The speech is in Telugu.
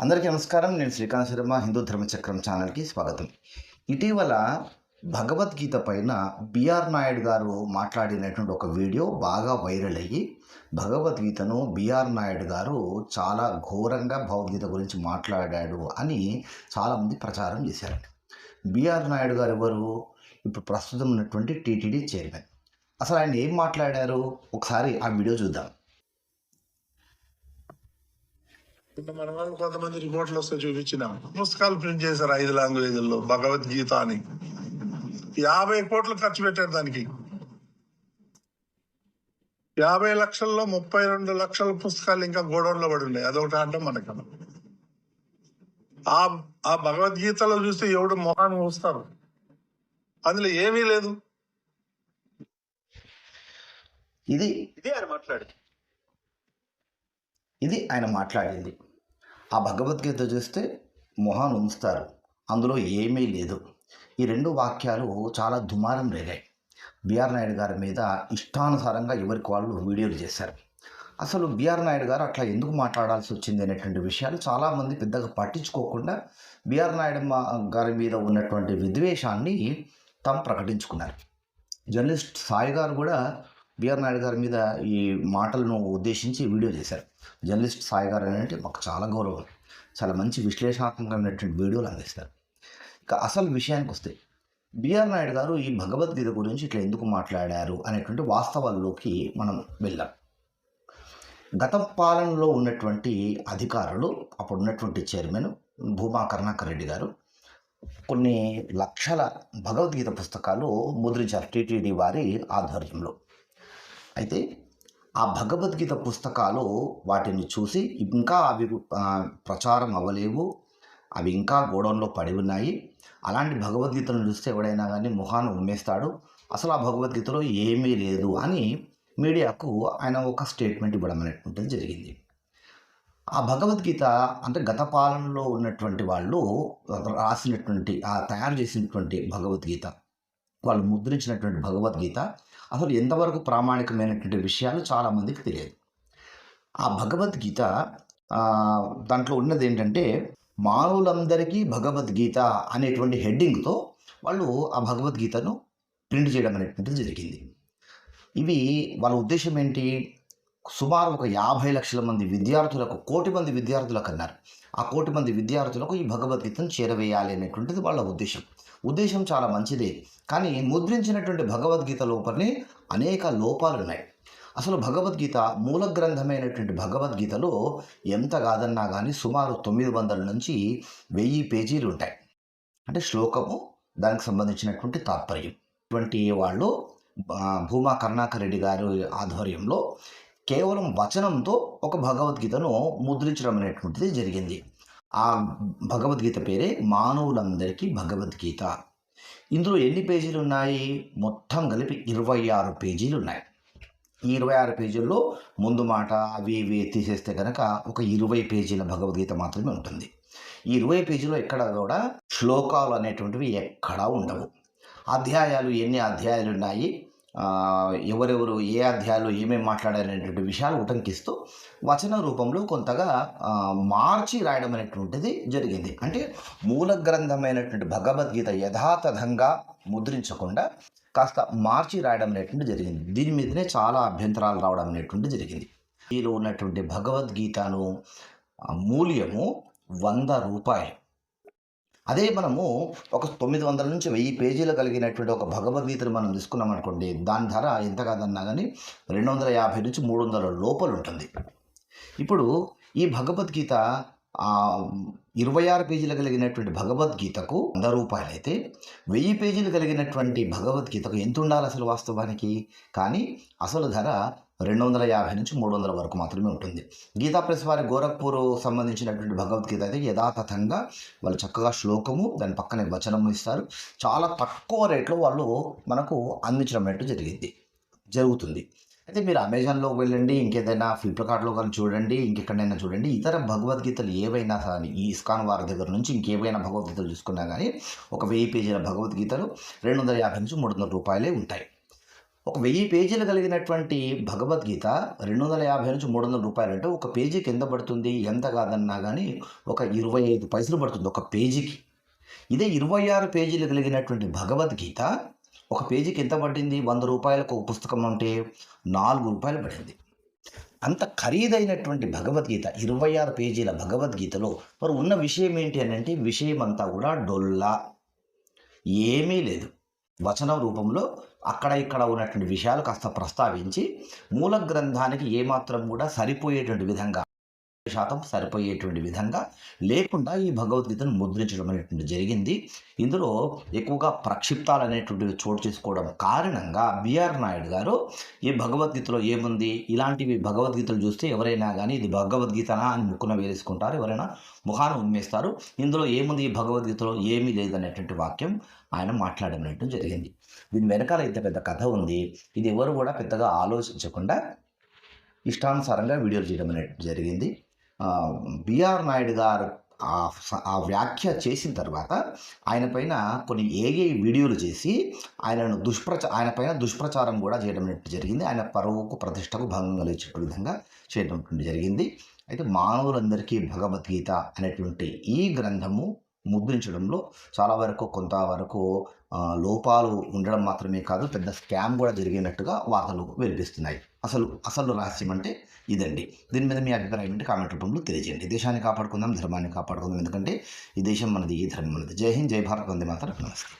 అందరికీ నమస్కారం. నేను శ్రీకాంత్ శర్మ. హిందూ ధర్మచక్రం ఛానల్‌కి స్వాగతం. ఇటీవల భగవద్గీత పైన బిఆర్ నాయుడు గారు మాట్లాడినటువంటి ఒక వీడియో బాగా వైరల్ అయ్యి, భగవద్గీతను బిఆర్ నాయుడు గారు చాలా ఘోరంగా భగవద్గీత గురించి మాట్లాడాడు అని చాలామంది ప్రచారం చేశారు. బిఆర్ నాయుడు గారు ఎవరు? ఇప్పుడు ప్రస్తుతం ఉన్నటువంటి టీటీడీ చైర్మన్. అసలు ఆయన ఏం మాట్లాడారు? ఒకసారి ఆ వీడియో చూద్దాం. మన వాళ్ళు కొంతమంది రిపోర్ట్లు వస్తే చూపించినాం. పుస్తకాలు ప్రింట్ చేశారు 5 లాంగ్వేజ్ల్లో భగవద్గీత అని. 50 కోట్లు ఖర్చు పెట్టారు దానికి. 50 లక్షల్లో 32 లక్షల పుస్తకాలు ఇంకా గోడౌన్లో పడి ఉన్నాయి. అదొకటి అడ్డం మనకు. ఆ భగవద్గీతలో చూస్తే ఎవడు మొహాన్ని వస్తారు, అందులో ఏమీ లేదు. ఇది ఆయన మాట్లాడింది. ఆ భగవద్గీత చూస్తే మొహాన్ని ఉంచుతారు, అందులో ఏమీ లేదు. ఈ రెండు వాక్యాలు చాలా దుమారం రేగాయి. బిఆర్ నాయుడు గారి మీద ఇష్టానుసారంగా ఎవరికి వాళ్ళు వీడియోలు చేశారు. అసలు బిఆర్ నాయుడు గారు అట్లా ఎందుకు మాట్లాడాల్సి వచ్చింది అనేటువంటి విషయాలు చాలామంది పెద్దగా పట్టించుకోకుండా బిఆర్ నాయుడు గారి మీద ఉన్నటువంటి విద్వేషాన్ని తాము ప్రకటించుకున్నారు. జర్నలిస్ట్ సాయి గారు కూడా బిఆర్ నాయుడు గారి మీద ఈ మాటలను ఉద్దేశించి వీడియో చేశారు. జర్నలిస్ట్ సాయి గారు అంటే మాకు చాలా గౌరవం, చాలా మంచి విశ్లేషణాత్మకమైనటువంటి వీడియోలు అందిస్తారు. ఇక అసలు విషయానికి వస్తే బిఆర్ నాయుడు గారు ఈ భగవద్గీత గురించి ఇట్లా ఎందుకు మాట్లాడారు అనేటువంటి వాస్తవాల్లోకి మనం వెళ్ళాం. గత పాలనలో ఉన్నటువంటి అధికారులు, అప్పుడు ఉన్నటువంటి చైర్మన్ భూమా కరుణాకర్ రెడ్డి గారు కొన్ని లక్షల భగవద్గీత పుస్తకాలు ముద్రించారు టీటీడీ వారి ఆధ్వర్యంలో. అయితే ఆ భగవద్గీత పుస్తకాలు వాటిని చూసి ఇంకా అవి ప్రచారం అవ్వలేవు, అవి ఇంకా గోడౌన్లో పడి ఉన్నాయి, అలాంటి భగవద్గీతను చూస్తే ఎవడైనా కానీ మొహాన్ని ఉమ్మేస్తాడు, అసలు ఆ భగవద్గీతలో ఏమీ లేదు అని మీడియాకు ఆయన ఒక స్టేట్మెంట్ ఇవ్వడం అనేటువంటిది జరిగింది. ఆ భగవద్గీత అంటే గత పాలనలో ఉన్నటువంటి వాళ్ళు రాసినటువంటి తయారు చేసినటువంటి భగవద్గీత, వాళ్ళు ముద్రించినటువంటి భగవద్గీత అసలు ఎంతవరకు ప్రామాణికమైనటువంటి విషయాలు చాలామందికి తెలియదు. ఆ భగవద్గీత దాంట్లో ఉన్నది ఏంటంటే మానవులందరికీ భగవద్గీత అనేటువంటి హెడ్డింగ్తో వాళ్ళు ఆ భగవద్గీతను ప్రింట్ చేయడం అనేటువంటిది జరిగింది. ఇవి వాళ్ళ ఉద్దేశం ఏంటి? సుమారు ఒక 50 లక్షల మంది విద్యార్థులకు, 1 కోటి మంది విద్యార్థులకు అన్నారు. ఆ 1 కోటి మంది విద్యార్థులకు ఈ భగవద్గీతను చేరవేయాలి అనేటువంటిది వాళ్ళ ఉద్దేశం చాలా మంచిదే. కానీ ముద్రించినటువంటి భగవద్గీత లోపలనే అనేక లోపాలు ఉన్నాయి. అసలు భగవద్గీత మూల గ్రంథమైనటువంటి భగవద్గీతలో ఎంత కాదన్నా కానీ సుమారు 900 నుంచి 1000 పేజీలు ఉంటాయి. అంటే శ్లోకము, దానికి సంబంధించినటువంటి తాత్పర్యం. ఇటువంటి వాళ్ళు భూమా కరుణాకర్ రెడ్డి గారి ఆధ్వర్యంలో కేవలం వచనంతో ఒక భగవద్గీతను ముద్రించడం అనేటువంటిది జరిగింది. ఆ భగవద్గీత పేరే మానవులందరికీ భగవద్గీత. ఇందులో ఎన్ని పేజీలు ఉన్నాయి? మొత్తం కలిపి 26 పేజీలు ఉన్నాయి. ఈ 26 పేజీల్లో ముందు మాట అవి ఇవి తీసేస్తే కనుక ఒక 20 పేజీల భగవద్గీత మాత్రమే ఉంటుంది. ఈ 20 పేజీలో ఎక్కడ కూడా శ్లోకాలు అనేటువంటివి ఎక్కడా ఉండవు. అధ్యాయాలు, ఎన్ని అధ్యాయాలు ఉన్నాయి, ఎవరెవరు ఏ అధ్యాయాలు ఏమేమి మాట్లాడారనేటువంటి విషయాలు ఉటంకిస్తూ వచన రూపంలో కొంతగా మార్చి రాయడం అనేటువంటిది జరిగింది. అంటే మూల గ్రంథమైనటువంటి భగవద్గీత యథాతథంగా ముద్రించకుండా కాస్త మార్చి రాయడం అనేటువంటి జరిగింది. దీని మీదనే చాలా అభ్యంతరాలు రావడం అనేటువంటి జరిగింది. దీనిలో ఉన్నటువంటి భగవద్గీతను మూల్యము 100 రూపాయలు. అదే మనము ఒక 900 నుంచి 1000 పేజీలు కలిగినటువంటి ఒక భగవద్గీతను మనం తీసుకున్నాం అనుకోండి, దాని ధర ఎంత కాదన్నా కానీ 250 నుంచి 300 లోపల ఉంటుంది. ఇప్పుడు ఈ భగవద్గీత 26 పేజీలు కలిగినటువంటి భగవద్గీతకు 100 రూపాయలు అయితే 1000 పేజీలు కలిగినటువంటి భగవద్గీతకు ఎంత ఉండాలి అసలు వాస్తవానికి? కానీ అసలు ధర 250 నుంచి 300 వరకు మాత్రమే ఉంటుంది. గీతా ప్రెస్ వారి గోరఖ్పూర్ సంబంధించినటువంటి భగవద్గీత అయితే యథాతథంగా వాళ్ళు చక్కగా శ్లోకము, దాని పక్కనే వచనము ఇస్తారు. చాలా తక్కువ రేట్లో వాళ్ళు మనకు అందించడం జరుగుతుంది. అయితే మీరు అమెజాన్లోకి వెళ్ళండి, ఇంకేదైనా ఫ్లిప్కార్ట్లో కానీ చూడండి, ఇంకెక్కడైనా చూడండి, ఇతర భగవద్గీతలు ఏవైనా కానీ ఈ ఇస్కాన్ వారి దగ్గర నుంచి ఇంకేవైనా భగవద్గీతలు చూసుకున్నా కానీ ఒక 1000 పేజీల భగవద్గీతలు 250 నుంచి 300 రూపాయలే ఉంటాయి. ఒక 1000 పేజీలు కలిగినటువంటి భగవద్గీత 250 నుంచి 300 రూపాయలు అంటే ఒక పేజీకి ఎంత పడుతుంది? ఎంత కాదన్నా కానీ ఒక 25 పైసలు పడుతుంది ఒక పేజీకి. ఇదే 26 పేజీలు కలిగినటువంటి భగవద్గీత ఒక పేజీకి ఎంత పడింది? 100 రూపాయలకు ఒక పుస్తకం అంటే 4 రూపాయలు పడింది. అంత ఖరీదైనటువంటి భగవద్గీత 26 పేజీల భగవద్గీతలో మరి ఉన్న విషయం ఏంటి అని అంటే విషయం అంతా కూడా డొల్లా, ఏమీ లేదు. వచనం రూపంలో అక్కడ ఇక్కడ ఉన్నటువంటి విషయాలు కాస్త ప్రస్తావించి మూల గ్రంథానికి ఏమాత్రం కూడా సరిపోయేటువంటి విధంగా శాతం సరిపోయేటువంటి విధంగా లేకుండా ఈ భగవద్గీతను ముద్రించడం అనేటువంటి జరిగింది. ఇందులో ఎక్కువగా ప్రక్షిప్తాలు అనేటువంటివి చోటు చేసుకోవడం కారణంగా బిఆర్ నాయుడు గారు ఈ భగవద్గీతలో ఏముంది, ఇలాంటివి భగవద్గీతలు చూస్తే ఎవరైనా కానీ ఇది భగవద్గీతనా అని ముక్కున వేసుకుంటారు, ఎవరైనా ముఖాన ఉమ్మేస్తారు. ఇందులో ఏముంది ఈ భగవద్గీతలో ఏమీ లేదనేటువంటి వాక్యం ఆయన మాట్లాడడం జరిగింది. దీని వెనకాల ఇంత పెద్ద కథ ఉంది. ఇది ఎవరు కూడా పెద్దగా ఆలోచించకుండా ఇష్టానుసారంగా వీడియోలు చేయడం అనేది జరిగింది. బిఆర్ నాయుడు గారు ఆ వ్యాఖ్య చేసిన తర్వాత ఆయన పైన కొన్ని ఏఐ వీడియోలు చేసి ఆయన పైన దుష్ప్రచారం కూడా చేయడం జరిగింది. ఆయన పరువుకు ప్రతిష్టకు భంగం కలిగించే విధంగా చేయడం జరిగింది. అయితే మానవులందరికీ భగవద్గీత అనేటువంటి ఈ గ్రంథము ముద్రించడంలో చాలా వరకు కొంతవరకు లోపాలు ఉండడం మాత్రమే కాదు, పెద్ద స్కామ్ కూడా జరిగినట్టుగా వార్తలు వినిపిస్తున్నాయి. అసలు రహస్యం అంటే ఇదండి. దీని మీద మీ అభిప్రాయం ఏంటి కామెంట్ రూపంలో తెలియజేయండి. దేశాన్ని కాపాడుకుందాం, ధర్మాన్ని కాపాడుకుందాం. ఎందుకంటే ఈ దేశం మనది, ఈ ధర్మం మనది. జై హింద్, జై భారత్, వందే మాతరం. నమస్తే.